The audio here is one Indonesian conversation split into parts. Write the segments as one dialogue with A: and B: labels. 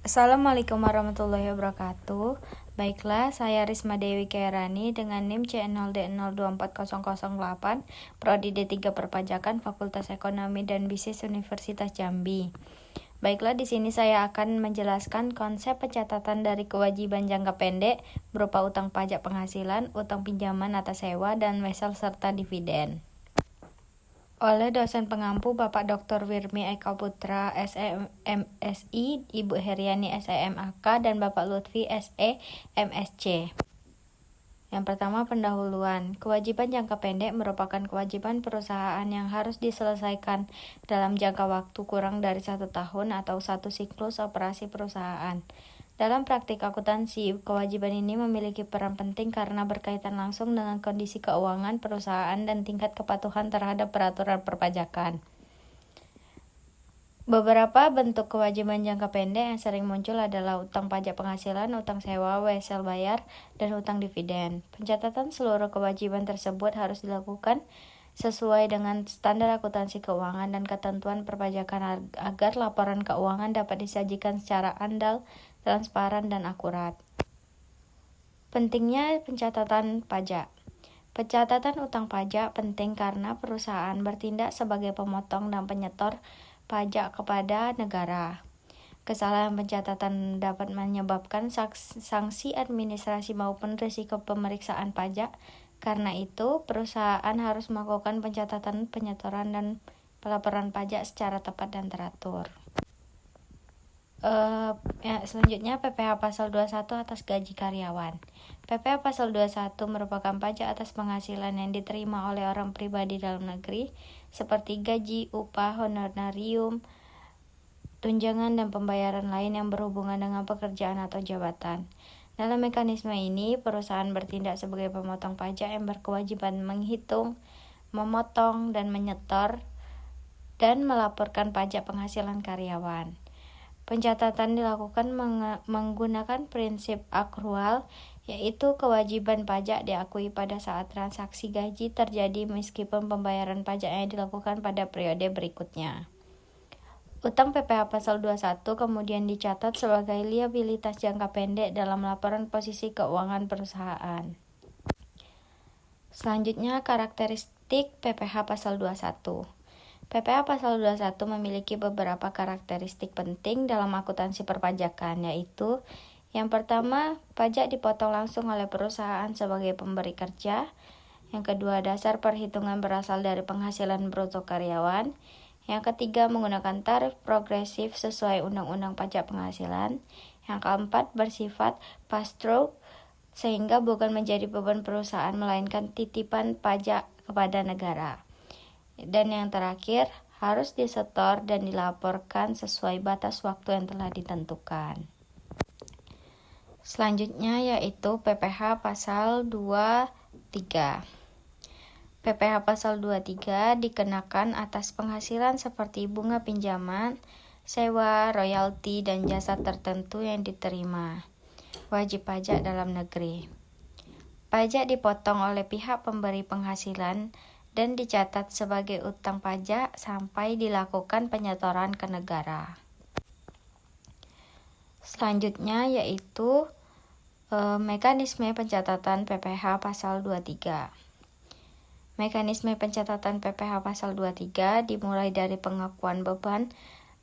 A: Assalamualaikum warahmatullahi wabarakatuh. Baiklah, saya Risma Dewi Kairani dengan NIM C0D024008, Prodi D3 Perpajakan, Fakultas Ekonomi dan Bisnis Universitas Jambi. Baiklah, di sini saya akan menjelaskan konsep pencatatan dari kewajiban jangka pendek berupa utang pajak penghasilan, utang pinjaman atas sewa, dan wesel serta dividen. Oleh dosen pengampu Bapak Dr. Wirmi Eka Putra, SE MSI, Ibu Heriani SE MAK, dan Bapak Lutfi SE MSc. Yang pertama, pendahuluan. Kewajiban jangka pendek merupakan kewajiban perusahaan yang harus diselesaikan dalam jangka waktu kurang dari 1 tahun atau 1 siklus operasi perusahaan. Dalam praktik akuntansi, kewajiban ini memiliki peran penting karena berkaitan langsung dengan kondisi keuangan perusahaan dan tingkat kepatuhan terhadap peraturan perpajakan. Beberapa bentuk kewajiban jangka pendek yang sering muncul adalah utang pajak penghasilan, utang sewa, wesel bayar, dan utang dividen. Pencatatan seluruh kewajiban tersebut harus dilakukan sesuai dengan standar akuntansi keuangan dan ketentuan perpajakan agar laporan keuangan dapat disajikan secara andal, transparan, dan akurat. Pentingnya pencatatan pajak. Pencatatan utang pajak penting karena perusahaan bertindak sebagai pemotong dan penyetor pajak kepada negara. Kesalahan pencatatan dapat menyebabkan sanksi administrasi maupun risiko pemeriksaan pajak. Karena itu, perusahaan harus melakukan pencatatan, penyetoran, dan pelaporan pajak secara tepat dan teratur. Selanjutnya, PPh Pasal 21 atas gaji karyawan. PPh Pasal 21 merupakan pajak atas penghasilan yang diterima oleh orang pribadi dalam negeri, seperti gaji, upah, honorarium, tunjangan, dan pembayaran lain yang berhubungan dengan pekerjaan atau jabatan. Dalam mekanisme ini, perusahaan bertindak sebagai pemotong pajak yang berkewajiban menghitung, memotong, dan menyetor, dan melaporkan pajak penghasilan karyawan. Pencatatan dilakukan menggunakan prinsip akrual, yaitu kewajiban pajak diakui pada saat transaksi gaji terjadi meskipun pembayaran pajaknya dilakukan pada periode berikutnya. Utang PPh Pasal 21 kemudian dicatat sebagai liabilitas jangka pendek dalam laporan posisi keuangan perusahaan. Selanjutnya, karakteristik PPh Pasal 21. PPh Pasal 21 memiliki beberapa karakteristik penting dalam akuntansi perpajakan, yaitu yang pertama, pajak dipotong langsung oleh perusahaan sebagai pemberi kerja. Yang kedua, dasar perhitungan berasal dari penghasilan bruto karyawan. Yang ketiga, menggunakan tarif progresif sesuai Undang-Undang Pajak Penghasilan. Yang keempat, bersifat pass-through sehingga bukan menjadi beban perusahaan melainkan titipan pajak kepada negara. Dan yang terakhir, harus disetor dan dilaporkan sesuai batas waktu yang telah ditentukan. Selanjutnya yaitu PPh Pasal 23. PPh Pasal 23 dikenakan atas penghasilan seperti bunga pinjaman, sewa, royalti, dan jasa tertentu yang diterima. Wajib pajak dalam negeri. Pajak dipotong oleh pihak pemberi penghasilan dan dicatat sebagai utang pajak sampai dilakukan penyetoran ke negara. Selanjutnya yaitu mekanisme pencatatan PPh Pasal 23. Mekanisme pencatatan PPh Pasal 23 dimulai dari pengakuan beban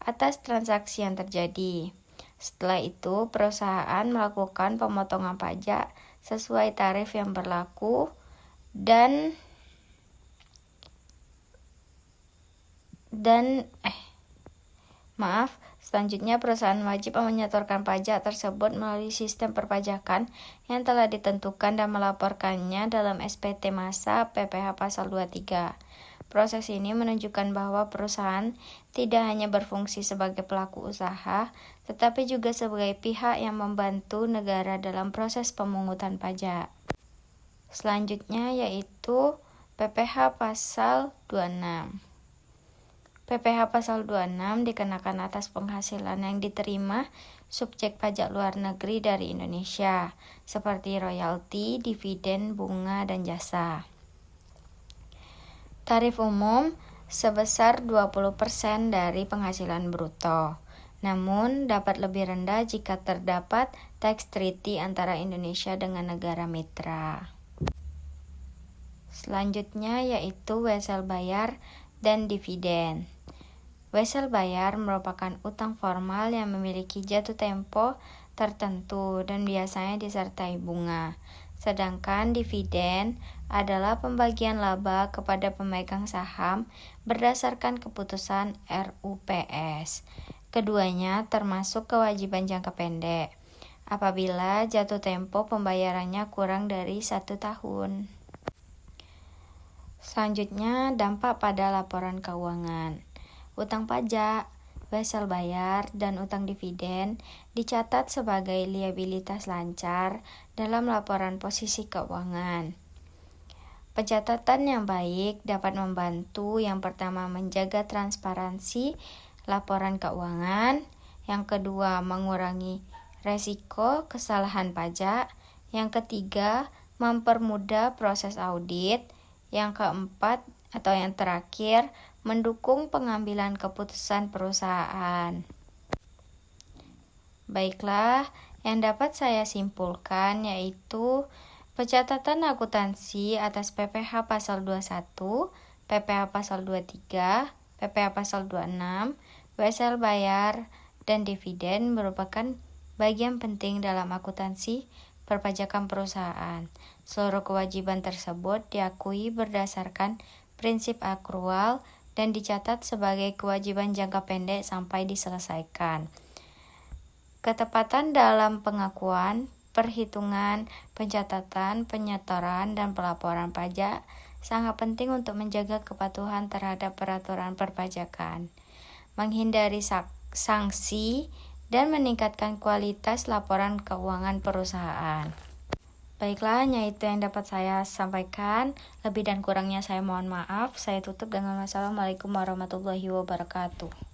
A: atas transaksi yang terjadi. Setelah itu, perusahaan melakukan pemotongan pajak sesuai tarif yang berlaku dan selanjutnya perusahaan wajib menyetorkan pajak tersebut melalui sistem perpajakan yang telah ditentukan dan melaporkannya dalam SPT Masa PPh Pasal 23. Proses ini menunjukkan bahwa perusahaan tidak hanya berfungsi sebagai pelaku usaha, tetapi juga sebagai pihak yang membantu negara dalam proses pemungutan pajak. Selanjutnya yaitu PPh Pasal 26. PPh Pasal 26 dikenakan atas penghasilan yang diterima subjek pajak luar negeri dari Indonesia, seperti royalti, dividen, bunga, dan jasa. Tarif umum sebesar 20% dari penghasilan bruto. namun dapat lebih rendah jika terdapat tax treaty antara Indonesia dengan negara mitra. Selanjutnya yaitu wesel bayar dan dividen. Wesel bayar merupakan utang formal yang memiliki jatuh tempo tertentu dan biasanya disertai bunga. Sedangkan dividen adalah pembagian laba kepada pemegang saham berdasarkan keputusan RUPS. Keduanya termasuk kewajiban jangka pendek apabila jatuh tempo pembayarannya kurang dari 1 tahun. Selanjutnya, dampak pada laporan keuangan. Utang pajak, wesel bayar, dan utang dividen dicatat sebagai liabilitas lancar dalam laporan posisi keuangan. Pencatatan yang baik dapat membantu yang pertama menjaga transparansi laporan keuangan, yang kedua mengurangi resiko kesalahan pajak, yang ketiga mempermudah proses audit, yang keempat atau yang terakhir mendukung pengambilan keputusan perusahaan. Baiklah, yang dapat saya simpulkan yaitu pencatatan akuntansi atas PPh pasal 21, PPh pasal 23, PPh pasal 26, wesel bayar, dan dividen merupakan bagian penting dalam akuntansi perpajakan perusahaan. Seluruh kewajiban tersebut diakui berdasarkan prinsip akrual dan dicatat sebagai kewajiban jangka pendek sampai diselesaikan. Ketepatan dalam pengakuan, perhitungan, pencatatan, penyetoran, dan pelaporan pajak sangat penting untuk menjaga kepatuhan terhadap peraturan perpajakan, menghindari sanksi, dan meningkatkan kualitas laporan keuangan perusahaan. Baiklah, hanya itu yang dapat saya sampaikan. Lebih dan kurangnya saya mohon maaf. Saya tutup dengan wassalamualaikum warahmatullahi wabarakatuh.